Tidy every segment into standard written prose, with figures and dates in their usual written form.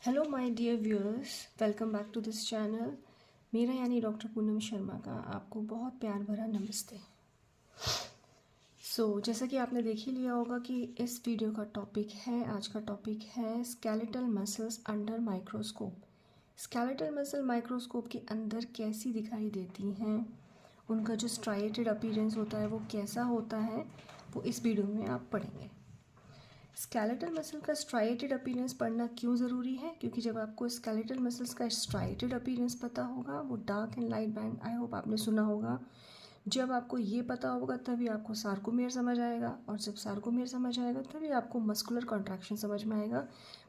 Hello my dear viewers, welcome back to this channel. मेरा यानी doctor Poonam Sharma का आपको बहुत प्यार भरा नमस्ते। जैसा कि आपने देख ही लिया होगा कि इस वीडियो का टॉपिक है, आज का टॉपिक है skeletal muscles under microscope. Skeletal muscle microscope के अंदर कैसी दिखाई देती हैं, उनका जो स्ट्राइएटेड अपीयरेंस होता है वो कैसा होता है, वो इस वीडियो में आप पढ़ेंगे। स्केलेटल मसल का स्ट्राइएटेड अपीयरेंस पढ़ना क्यों ज़रूरी है? क्योंकि जब आपको स्केलेटल मसल्स का स्ट्राइएटेड अपीयरेंस पता होगा, वो dark and light band, I hope आपने सुना होगा, जब आपको ये पता होगा तभी आपको सार्कोमेयर समझ आएगा, और जब सार्कोमेयर समझ आएगा तभी आपको मस्कुलर कॉन्ट्रैक्शन समझ में आएगा,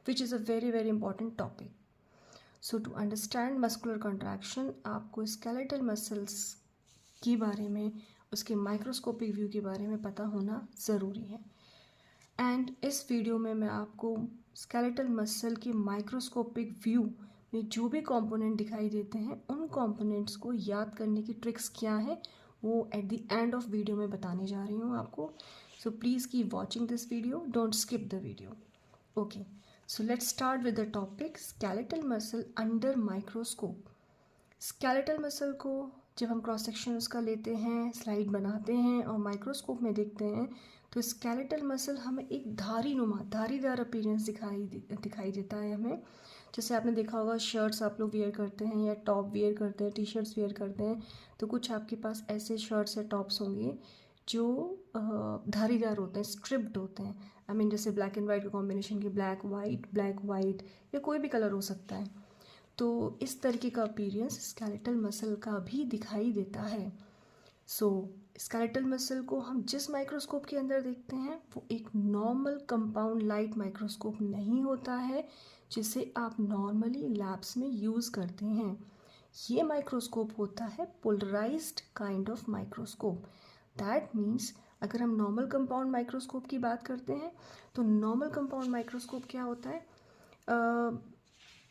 which is a very very important topic. So to understand muscular contraction आपको स्केलेटल मसल्स के बारे में, उसके माइक्रोस्कोपिक व्यू के बारे में पता होना ज़रूरी है। एंड इस वीडियो में मैं आपको स्केलेटल मसल के माइक्रोस्कोपिक व्यू में जो भी कंपोनेंट दिखाई देते हैं, उन कंपोनेंट्स को याद करने की ट्रिक्स क्या है वो at the end of video में बताने जा रही हूँ आपको। So please keep watching this video, don't skip the video. Okay, so let's start with the topic skeletal muscle under microscope. Skeletal muscle को जब हम क्रॉस सेक्शन उसका लेते हैं, स्लाइड बनाते हैं और माइक्रोस्कोप में देखते हैं, तो स्केलेटल मसल हमें एक धारीदार अपीयरेंस दिखाई देता है हमें। जैसे आपने देखा होगा, शर्ट्स आप लोग वेयर करते हैं या टॉप वेयर करते हैं, टी शर्ट्स वेयर करते हैं, तो कुछ आपके पास ऐसे शर्ट्स या टॉप्स होंगे जो धारीदार होते हैं, स्ट्रिप्ड होते हैं। आई मीन जैसे ब्लैक एंड वाइट का कॉम्बिनेशन के ब्लैक वाइट या कोई भी कलर हो सकता है। तो इस तरीके का अपीयरेंस स्केलेटल मसल का भी दिखाई देता है। स्केलेटल मसल को हम जिस माइक्रोस्कोप के अंदर देखते हैं वो एक नॉर्मल कंपाउंड लाइट माइक्रोस्कोप नहीं होता है जिसे आप नॉर्मली लैब्स में यूज़ करते हैं। ये माइक्रोस्कोप होता है polarised kind of microscope. That means अगर हम नॉर्मल कंपाउंड माइक्रोस्कोप की बात करते हैं तो नॉर्मल कंपाउंड माइक्रोस्कोप क्या होता है,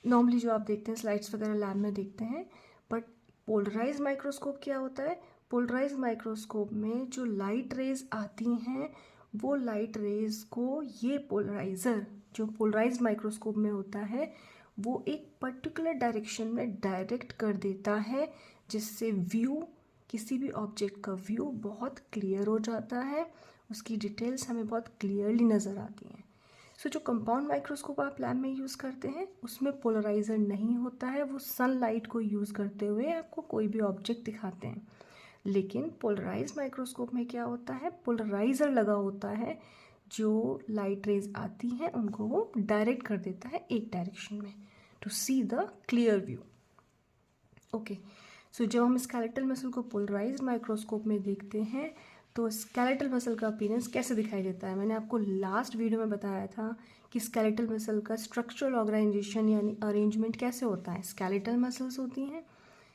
नॉर्मली जो आप देखते हैं स्लाइड्स वगैरह लैब में देखते हैं। बट पोलराइज माइक्रोस्कोप क्या होता है? पोलराइज माइक्रोस्कोप में जो लाइट रेज आती हैं, वो लाइट रेज को ये पोलराइज़र जो पोलराइज माइक्रोस्कोप में होता है वो एक पर्टिकुलर डायरेक्शन में डायरेक्ट कर देता है, जिससे व्यू, किसी भी ऑब्जेक्ट का व्यू बहुत क्लियर हो जाता है, उसकी डिटेल्स हमें बहुत क्लियरली नज़र आती हैं। जो कंपाउंड माइक्रोस्कोप आप लैब में यूज़ करते हैं उसमें पोलराइज़र नहीं होता है, वो सनलाइट को यूज़ करते हुए आपको कोई भी ऑब्जेक्ट दिखाते हैं। लेकिन पोलराइज माइक्रोस्कोप में क्या होता है, पोलराइज़र लगा होता है, जो लाइट रेज आती हैं उनको वो डायरेक्ट कर देता है एक डायरेक्शन में to see the clear view. Okay, जब हम स्केलेटल मसल को पोलराइज माइक्रोस्कोप में देखते हैं तो स्केलेटल मसल का अपीयरेंस कैसे दिखाई देता है। मैंने आपको लास्ट वीडियो में बताया था कि स्केलेटल मसल का स्ट्रक्चरल ऑर्गेनाइजेशन यानी अरेंजमेंट कैसे होता है। स्केलेटल मसल्स होती हैं,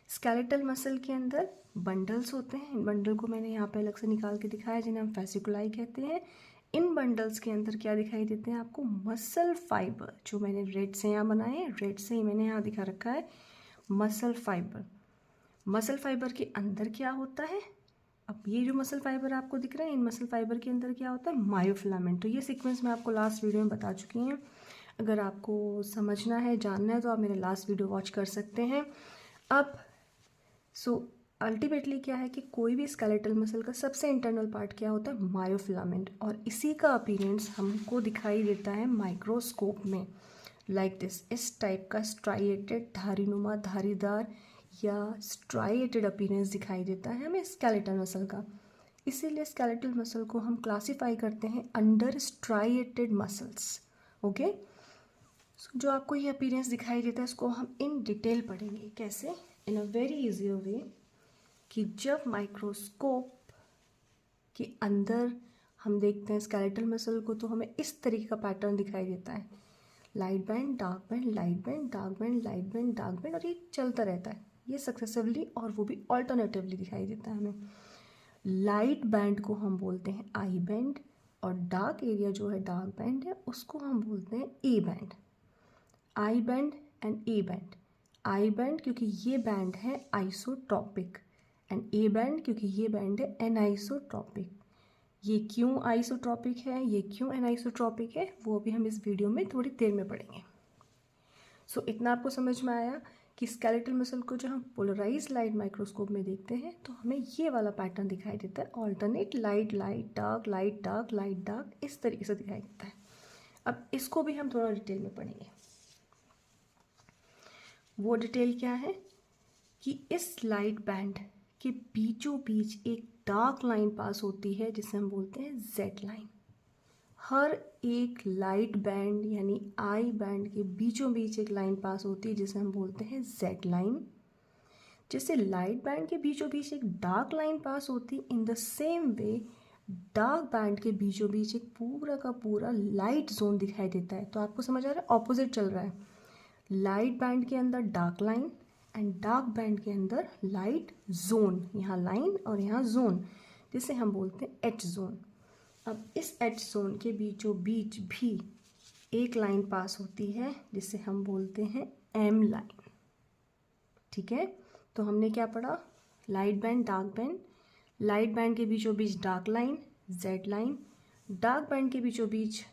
स्केलेटल मसल के अंदर बंडल्स होते हैं। इन बंडल को मैंने यहाँ पे अलग से निकाल के दिखाया, जिन्हें हम फैसिकुलाई कहते हैं। इन बंडल्स के अंदर क्या दिखाई देते हैं आपको? मसल फाइबर, जो मैंने रेड से यहाँ बनाए, रेड से ही मैंने यहाँ दिखा रखा है मसल फाइबर। मसल फाइबर के अंदर क्या होता है? अब ये जो मसल फाइबर आपको दिख रहे हैं, इन मसल फाइबर के अंदर क्या होता है? मायोफिलामेंट। तो ये सीक्वेंस मैं आपको लास्ट वीडियो में बता चुकी हैं। अगर आपको समझना है, जानना है, तो आप मेरे लास्ट वीडियो वॉच कर सकते हैं। अब अल्टीमेटली क्या है कि कोई भी स्केलेटल मसल का सबसे इंटरनल पार्ट क्या होता है? मायोफिलामेंट। और इसी का अपीयरेंस हमको दिखाई देता है माइक्रोस्कोप में, लाइक दिस, इस टाइप का स्ट्राइएटेड, धारीनुमा, धारीदार या स्ट्राइएटेड अपीयरेंस दिखाई देता है हमें स्केलेटल मसल का। इसीलिए स्केलेटल मसल को हम क्लासीफाई करते हैं अंडर स्ट्राइएटेड मसल्स। ओके, जो आपको ये अपीयरेंस दिखाई देता है इसको हम इन डिटेल पढ़ेंगे। कैसे? इन अ वेरी इजी वे, कि जब माइक्रोस्कोप के अंदर हम देखते हैं स्केलेटल मसल को तो हमें इस तरीके का पैटर्न दिखाई देता है, light band, dark band, light band, dark band, light band, dark band, और ये चलता रहता है, ये सक्सेसिवली और वो भी ऑल्टरनेटिवली दिखाई देता है हमें। लाइट बैंड को हम बोलते हैं आई बैंड, और डार्क एरिया जो है डार्क बैंड है उसको हम बोलते हैं ए band. I band and A band. I band क्योंकि ये बैंड है आइसोट्रॉपिक, एंड ए बैंड क्योंकि ये बैंड है एनाइसोट्रॉपिक। ये क्यों आइसोट्रॉपिक है, ये क्यों एनाइसोट्रॉपिक है, वो भी हम इस वीडियो में थोड़ी देर में पढ़ेंगे। सो इतना आपको समझ में आया कि स्केलेटल मसल को जब हम पोलराइज लाइट माइक्रोस्कोप में देखते हैं तो हमें ये वाला पैटर्न दिखाई देता है, alternate light light dark light dark light dark, इस तरीके से दिखाई देता है। अब इसको भी हम थोड़ा डिटेल में पढ़ेंगे। वो डिटेल क्या है कि इस लाइट बैंड के बीचों बीच एक डार्क लाइन पास होती है जिसे हम बोलते हैं जेड लाइन। हर एक लाइट बैंड यानी आई बैंड के बीचों बीच एक लाइन पास होती है जिसे हम बोलते हैं जेड लाइन। जैसे लाइट बैंड के बीचों बीच एक डार्क लाइन पास होती, in the same way dark band के बीचों बीच एक पूरा का पूरा लाइट जोन दिखाई देता है। तो आपको समझ आ रहा है, ऑपोजिट चल रहा है, लाइट बैंड के अंदर dark line and dark band के अंदर लाइट जोन, यहाँ लाइन और यहाँ जोन, जिसे हम बोलते हैं एच जोन। अब इस एच जोन के बीचों बीच भी एक लाइन पास होती है जिसे हम बोलते हैं एम लाइन। ठीक है, तो हमने क्या पढ़ा, light band dark band, light band के बीचों बीच dark line Z line, dark band के बीचों बीच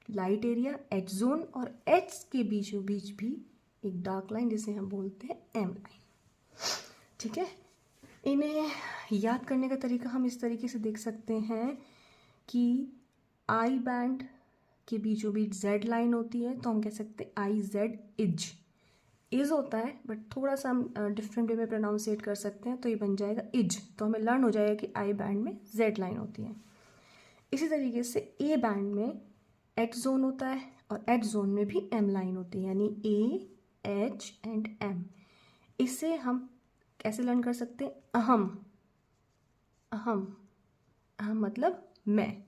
लाइट एरिया एच जोन, और एच के बीचों बीच भी एक डार्क लाइन जिसे हम बोलते हैं एम लाइन। ठीक है, इन्हें याद करने का तरीका हम इस तरीके से देख सकते हैं कि आई बैंड के बीचों बीच जेड लाइन होती है तो हम कह सकते हैं आई जेड इज होता है, बट थोड़ा सा हम डिफरेंट वे में प्रोनाउंसिएट कर सकते हैं तो ये बन जाएगा इज। तो हमें लर्न हो जाएगा कि आई बैंड में जेड लाइन होती है। इसी तरीके से ए बैंड में एच जोन होता है और एच जोन में भी एम लाइन होती है, यानी ए एच एंड एम। इसे हम कैसे लर्न कर सकते हैं, अहम, अहम, अहम मतलब मैं।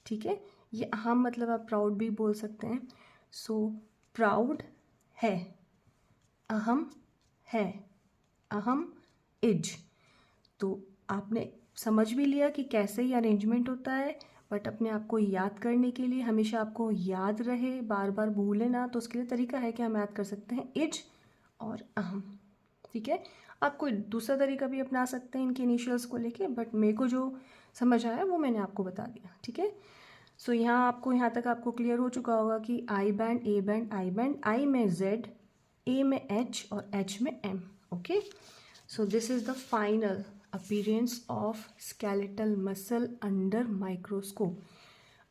ठीक है, ये अहम मतलब आप प्राउड भी बोल सकते हैं। सो प्राउड है, अहम है, अहम इज। तो आपने समझ भी लिया कि कैसे ये अरेंजमेंट होता है, बट अपने आप को याद करने के लिए, हमेशा आपको याद रहे, बार बार भूले ना, तो उसके लिए तरीका है कि हम याद कर सकते हैं इज और अहम। ठीक है, आप कोई दूसरा तरीका भी अपना सकते हैं इनके इनिशियल्स को लेके, बट मेरे को जो समझ आया वो मैंने आपको बता दिया। ठीक है, सो यहाँ तक आपको क्लियर हो चुका होगा कि I band, A band, I band, I में जेड, ए में एच और एच में M. Okay, so this is the final appearance of skeletal muscle under microscope.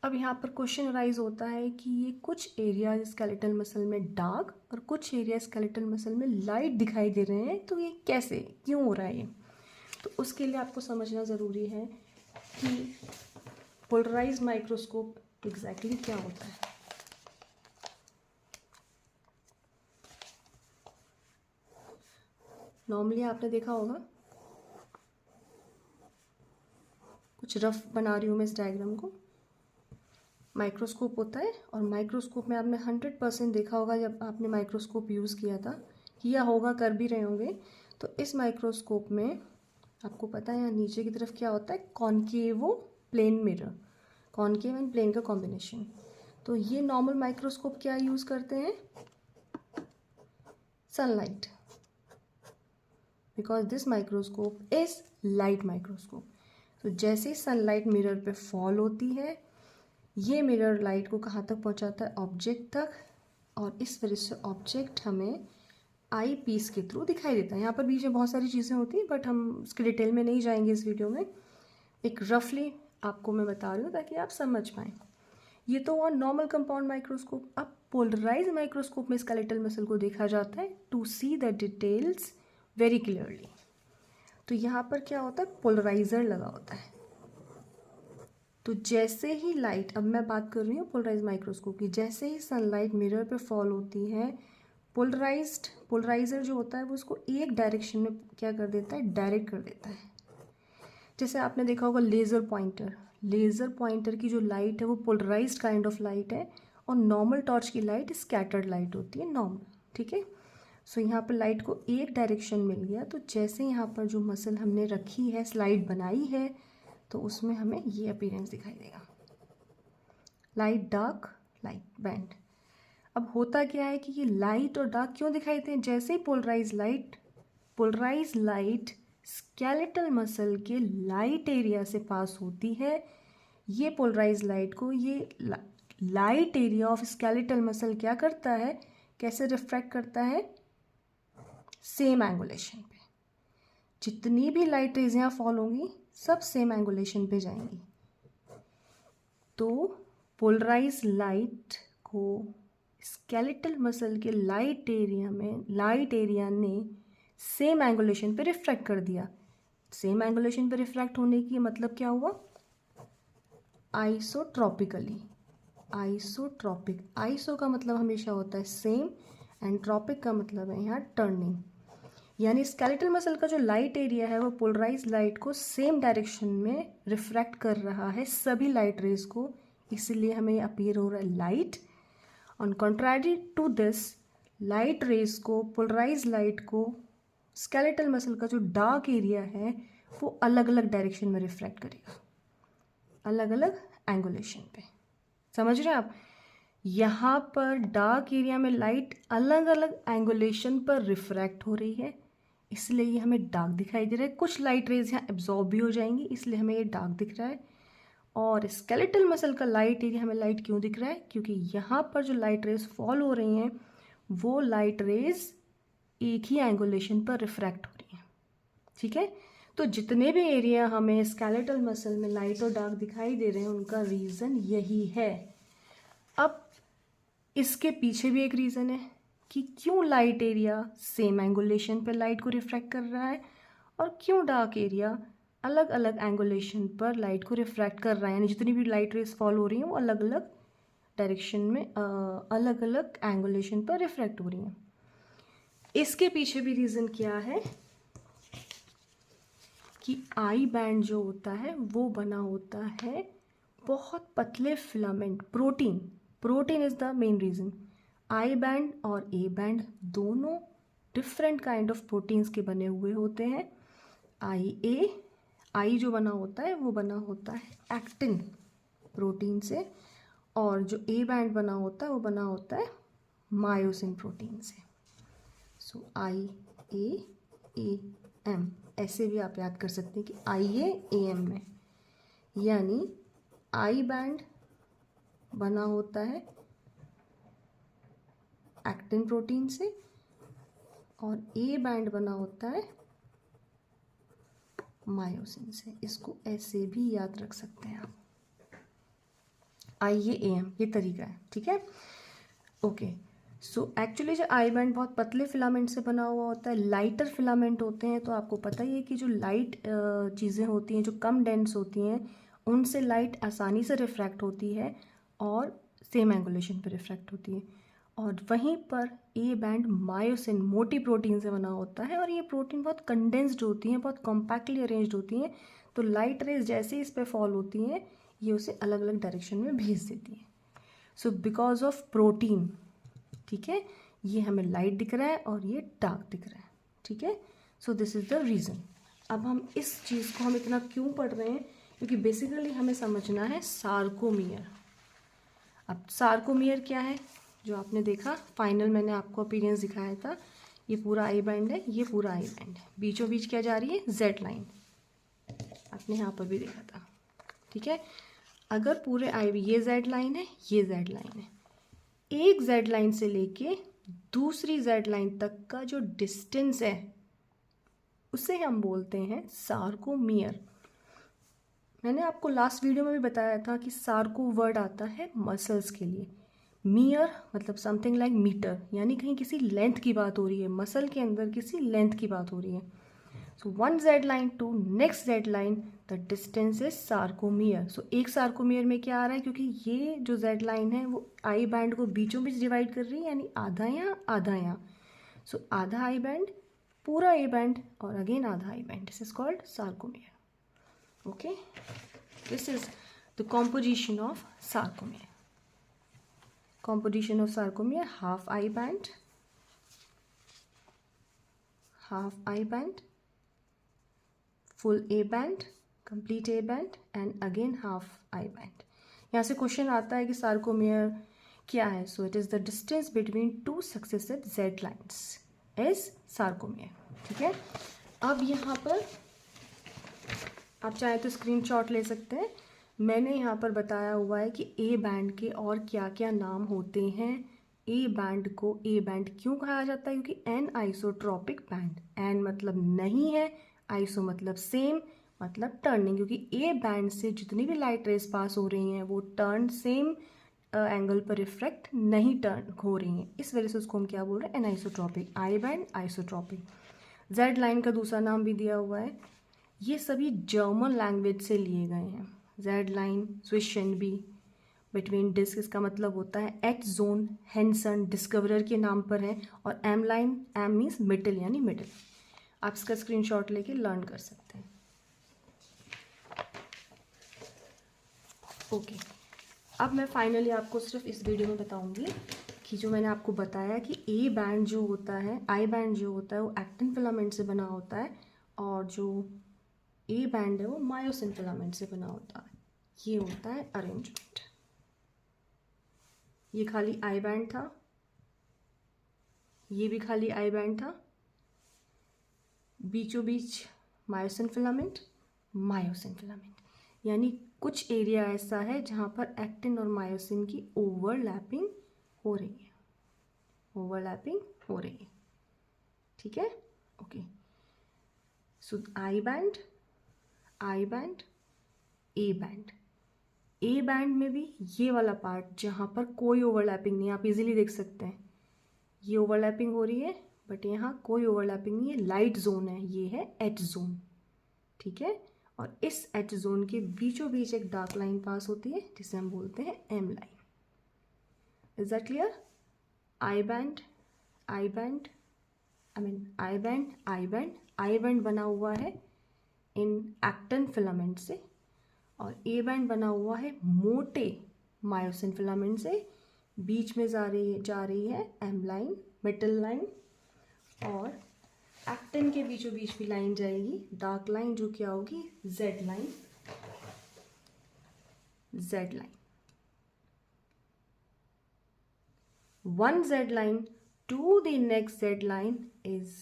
अब यहाँ पर क्वेश्चन राइज होता है कि ये कुछ एरिया स्केलेटल मसल में डार्क और कुछ एरिया स्केलेटल मसल में लाइट दिखाई दे रहे हैं, तो ये कैसे, क्यों हो रहा है ये? तो उसके लिए आपको समझना ज़रूरी है कि पोलराइज माइक्रोस्कोप एग्जैक्टली क्या होता है। नॉर्मली आपने देखा होगा, कुछ रफ बना रही हूँ मैं इस डायग्राम को। माइक्रोस्कोप होता है और माइक्रोस्कोप में आपने 100% देखा होगा जब आपने माइक्रोस्कोप यूज़ किया होगा, कर भी रहे होंगे। तो इस माइक्रोस्कोप में आपको पता है यहाँ नीचे की तरफ क्या होता है, concavo plane mirror, concave and plane का कॉम्बिनेशन। तो ये नॉर्मल माइक्रोस्कोप क्या यूज़ करते हैं, sunlight, because this microscope is light microscope. तो जैसे सनलाइट मिरर पे फॉल होती है, ये मिरर लाइट को कहाँ तक पहुँचाता है, ऑब्जेक्ट तक, और इस वजह से ऑब्जेक्ट हमें आई पीस के थ्रू दिखाई देता है। यहाँ पर बीच में बहुत सारी चीज़ें होती हैं, बट हम उसके डिटेल में नहीं जाएंगे इस वीडियो में। एक रफली आपको मैं बता रही हूँ ताकि आप समझ पाएँ। ये तो हुआ नॉर्मल कंपाउंड माइक्रोस्कोप। अब पोलराइज माइक्रोस्कोप में स्केलेटल मसल को देखा जाता है to see the details very clearly. तो यहाँ पर क्या होता है, पोलराइजर लगा होता है। तो जैसे ही लाइट, अब मैं बात कर रही हूँ पोलराइज माइक्रोस्कोप की, जैसे ही सनलाइट मिरर पे फॉल होती है, पोलराइजर जो होता है वो उसको एक डायरेक्शन में क्या कर देता है, डायरेक्ट कर देता है। जैसे आपने देखा होगा लेज़र पॉइंटर की जो लाइट है वो पोलराइज्ड काइंड ऑफ लाइट है, और नॉर्मल टॉर्च की लाइट स्कैटर्ड लाइट होती है, नॉर्मल। ठीक है, सो यहाँ पर लाइट को एक डायरेक्शन मिल गया। तो जैसे यहाँ पर जो मसल हमने रखी है, स्लाइड बनाई है, तो उसमें हमें ये अपीयरेंस दिखाई देगा, लाइट डार्क लाइट बैंड। अब होता क्या है कि ये लाइट और डार्क क्यों दिखाई देते हैं, जैसे ही पोलराइज लाइट स्केलेटल मसल के लाइट एरिया से पास होती है, ये पोलराइज लाइट को ये light area of skeletal muscle क्या करता है कैसे रिफ्रैक्ट करता है? सेम एंगुलेशन पे। जितनी भी लाइट रेज यहाँ फॉल होंगी सब सेम एंगुलेशन पे जाएंगी। तो पोलराइज लाइट को स्केलेटल मसल के लाइट एरिया ने सेम एंगुलेशन पे रिफ्रैक्ट कर दिया। सेम एंगुलेशन पे रिफ्रैक्ट होने की मतलब क्या हुआ? आइसोट्रॉपिकली। आइसो का मतलब हमेशा होता है सेम, एंड ट्रॉपिक का मतलब है यहाँ टर्निंग। यानी स्केलेटल मसल का जो लाइट एरिया है वो पोलराइज लाइट को सेम डायरेक्शन में रिफ्रैक्ट कर रहा है, सभी लाइट रेज को, इसीलिए हमें अपीयर हो रहा है light. On contrary to this, light rays को, पोलराइज लाइट को स्केलेटल मसल का जो डार्क एरिया है वो अलग अलग डायरेक्शन में रिफ्रैक्ट करेगा, अलग अलग एंगुलेशन पे। समझ रहे हैं आप? यहाँ पर डार्क एरिया में लाइट अलग अलग एंगुलेशन पर रिफ्रैक्ट हो रही है, इसलिए ये हमें डार्क दिखाई दे रहा है। कुछ लाइट रेज यहाँ एब्जॉर्ब भी हो जाएंगी, इसलिए हमें ये डार्क दिख रहा है। और स्केलेटल मसल का लाइट एरिया हमें लाइट क्यों दिख रहा है? क्योंकि यहाँ पर जो लाइट रेज फॉल हो रही हैं वो लाइट रेज एक ही एंगुलेशन पर रिफ्रैक्ट हो रही हैं। ठीक है, तो जितने भी एरिया हमें स्केलेटल मसल में लाइट और डार्क दिखाई दे रहे हैं उनका रीज़न यही है। अब इसके पीछे भी एक रीज़न है कि क्यों लाइट एरिया सेम एंगुलेशन पर लाइट को रिफ्रैक्ट कर रहा है और क्यों डार्क एरिया अलग अलग एंगुलेशन पर लाइट को रिफ्रैक्ट कर रहा है। यानी जितनी भी लाइट रेज फॉल हो रही हैं वो अलग अलग डायरेक्शन में अलग अलग एंगुलेशन पर रिफ्रैक्ट हो रही हैं। इसके पीछे भी रीज़न क्या है कि आई बैंड जो होता है वो बना होता है बहुत पतले filament, protein is the main reason. I band और ए बैंड दोनों डिफरेंट काइंड ऑफ प्रोटीन्स के बने हुए होते हैं। आई जो बना होता है वो बना होता है एक्टिन प्रोटीन से, और जो ए बैंड बना होता है वो बना होता है मायोसिन प्रोटीन से। सो IAAM ऐसे भी आप याद कर सकते हैं कि IAAM में, यानी आई बैंड बना होता है एक्टिन प्रोटीन से और ए बैंड बना होता है मायोसिन से। इसको ऐसे भी याद रख सकते हैं आप, IAAM, ये तरीका है। ठीक है, ओके। सो एक्चुअली जो आई बैंड बहुत पतले फिलामेंट से बना हुआ होता है, लाइटर फिलामेंट होते हैं। तो आपको पता ही है कि जो लाइट चीज़ें होती हैं जो कम डेंस होती हैं उनसे लाइट आसानी से रिफ्रैक्ट होती है और सेम एंगुलेशन पर रिफ्रैक्ट होती है। और वहीं पर ए बैंड मायोसिन मोटी प्रोटीन से बना होता है, और ये प्रोटीन बहुत कंडेंस्ड होती हैं, बहुत कॉम्पैक्टली अरेंज्ड होती हैं। तो लाइट रेज जैसे ही इस पर फॉल होती हैं ये उसे अलग अलग डायरेक्शन में भेज देती हैं। सो बिकॉज ऑफ प्रोटीन, ठीक है, ये हमें लाइट दिख रहा है और ये डार्क दिख रहा है। ठीक है, so this is the reason. अब हम इस चीज़ को हम इतना क्यों पढ़ रहे हैं? क्योंकि बेसिकली हमें समझना है सार्कोमियर। अब सार्कोमियर क्या है? जो आपने देखा फाइनल मैंने आपको अपीयरेंस दिखाया था, ये पूरा आई बैंड है, ये पूरा आई बैंड है, बीचों बीच क्या जा रही है? Z line. आपने यहाँ पर भी देखा था। ठीक है, अगर पूरे आई, ये जेड लाइन है, ये जेड लाइन है, एक जेड लाइन से लेके दूसरी जेड लाइन तक का जो डिस्टेंस है उसे हम बोलते हैं सार्कोमियर। मैंने आपको लास्ट वीडियो में भी बताया था कि सार्को वर्ड आता है मसल्स के लिए, मियर मतलब समथिंग लाइक मीटर, यानी कहीं किसी लेंथ की बात हो रही है, मसल के अंदर किसी लेंथ की बात हो रही है। So one Z line to next Z line the distance is sarcomere. So एक सार्कोमियर में क्या आ रहा है? क्योंकि ये जो जेड लाइन है वो आई बैंड को बीचों बीच डिवाइड कर रही है, यानी आधा यहाँ आधा यहाँ। सो आधा आई बैंड, पूरा ए बैंड, और अगेन आधा I band, this is called sarcomere. Okay, this is the composition of sarcomere. Composition of sarcomere: half I band, full A band, complete A band, and again half I band. यहाँ से question आता है कि sarcomere क्या है? So it is the distance between two successive Z lines is sarcomere. ठीक है, अब यहाँ पर आप चाहे तो स्क्रीनशॉट ले सकते हैं। मैंने यहाँ पर बताया हुआ है कि ए बैंड के और क्या क्या नाम होते हैं ए बैंड को ए बैंड क्यों कहा जाता है? क्योंकि एन आइसोट्रॉपिक बैंड, एन मतलब नहीं है, आइसो मतलब सेम, मतलब टर्निंग, क्योंकि ए बैंड से जितनी भी लाइट रेस पास हो रही हैं वो टर्न सेम एंगल पर रिफ्रैक्ट नहीं टर्न हो रही हैं, इस वजह से उसको हम क्या बोल रहे हैं? Anisotropic. I band isotropic. Z line का दूसरा नाम भी दिया हुआ है। ये सभी जर्मन लैंग्वेज से लिए गए हैं। जेड लाइन, स्विशन बी, बिटवीन डिस्क, इसका मतलब होता है एट जोन, हेंसन डिस्कवरर के नाम पर है। और M line, M means middle यानी मिडल। आप इसका स्क्रीनशॉट लेके लर्न कर सकते हैं। ओके, अब मैं फाइनली आपको सिर्फ इस वीडियो में बताऊंगी कि जो मैंने आपको बताया कि ए बैंड जो होता है, आई बैंड जो होता है वो एक्टिन फिलामेंट से बना होता है, और जो ए बैंड है वो मायोसिन फिलामेंट से बना होता है। ये होता है अरेंजमेंट। ये खाली आई बैंड था, ये भी खाली आई बैंड था, बीचों बीच मायोसिन फिलामेंट, मायोसिन फिलामेंट, यानी कुछ एरिया ऐसा है जहाँ पर एक्टिन और मायोसिन की ओवरलैपिंग हो रही है, ओवरलैपिंग हो रही है। ठीक है, okay. So I band, I band, A band. A band में भी ये वाला पार्ट जहाँ पर कोई ओवरलैपिंग नहीं है, आप इजीली देख सकते हैं ये ओवरलैपिंग हो रही है, बट यहाँ कोई ओवरलैपिंग नहीं है, लाइट जोन है, ये है एच जोन। ठीक है, और इस एच जोन के बीचों बीच एक डार्क लाइन पास होती है जिसे हम बोलते हैं M line. Is that clear? I band, I band, I band, I band, I band बना हुआ है इन एक्टिन फिलामेंट से, और ए बैंड बना हुआ है मोटे मायोसिन फिलामेंट से। बीच में जा रही है एम लाइन, मिडल लाइन, और एक्टिन के बीचों बीच भी लाइन जाएगी, डार्क लाइन, जो क्या होगी? Z line, Z line. One Z line to the next Z line is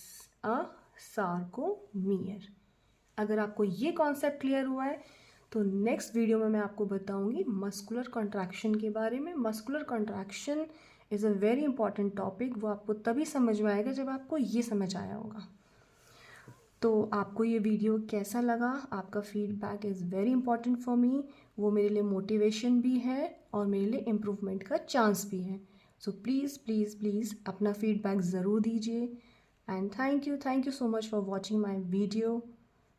a sarcomere. अगर आपको ये कॉन्सेप्ट क्लियर हुआ है तो नेक्स्ट वीडियो में मैं आपको बताऊंगी मस्कुलर कॉन्ट्रैक्शन के बारे में। Muscular contraction is a very important topic. वो आपको तभी समझ में आएगा जब आपको ये समझ आया होगा। तो आपको ये वीडियो कैसा लगा? आपका feedback is very important for me. वो मेरे लिए मोटिवेशन भी है और मेरे लिए इम्प्रूवमेंट का चांस भी है। सो प्लीज़ प्लीज़ प्लीज़ अपना फीडबैक ज़रूर दीजिए। And thank you so much for watching my video.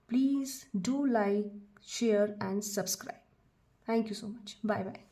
Please do like, share and subscribe. Thank you so much. Bye bye.